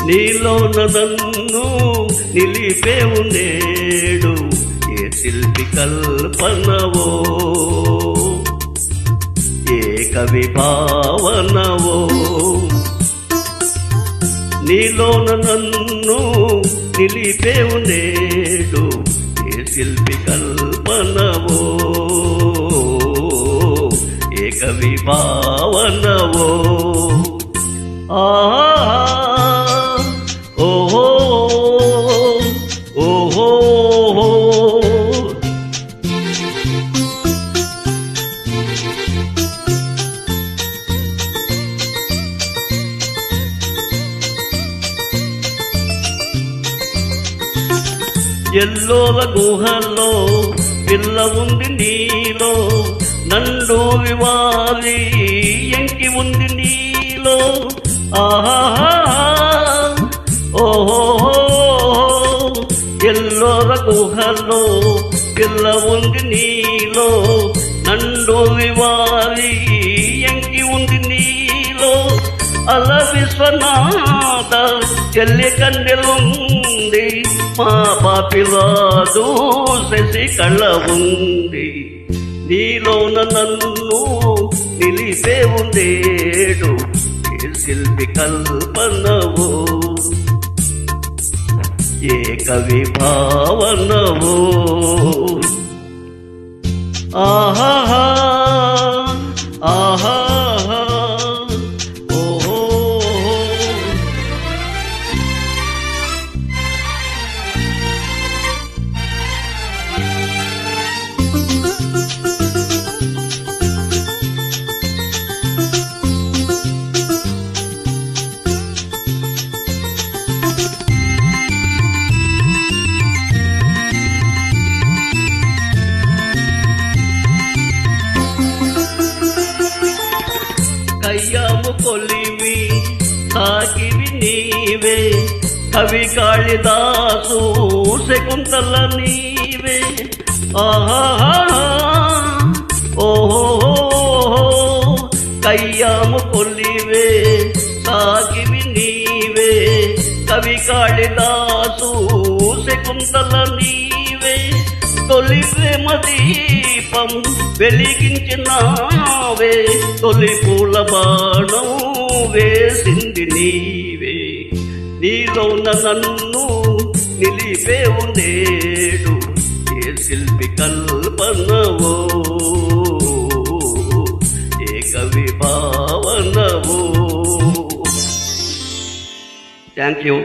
నీలోన నన్ను నిలిపేవు నేడు ఏ శిల్పి కల్పనవో ఏ కవి భావనవో నీలోన నన్ను నిలిపేవు నేడు ఏ శిల్పి కల్పనవో ఏ కవి భావనవో ఓహో ఓహో ఎల్లోల గుహల్లో పిల్ల ఉంది నీలో నండు వివాలి ఎంకి ఉంది నీలో ఆహా ఓహో ఎల్లోల గుహల్లో పిల్ల ఉంది నీలో నండు వివాలి ఎంకి ఉంది నీలో అల విశ్వనాథ చెల్లి కన్నెలుంది మా పాపిలాదు శశి కళ్ళ ఉంది నీలోన నన్ను నిలిపేవు నేడు ఏ శిల్పి కల్పనవో ఏ కవి భావనవో ఆహా ఆహా కయ్యాము కొలివి సాగివి నీవే కవి కాళిదాసు శకుంతల నీవే ఆహా ఓహో కయ్యాము కొలివే సాగివి నీవే కవి కాళిదాసు శకుంతల నీవే తొలి ప్రేమ దీపం వెలిగించినావే తొలి పూల బాణం వేసింది నీవే నీలోన నన్ను నిలిపేవు నేడు ఏ శిల్పి కల్పనవో ఏ కవి భావనవో థ్యాంక్ యూ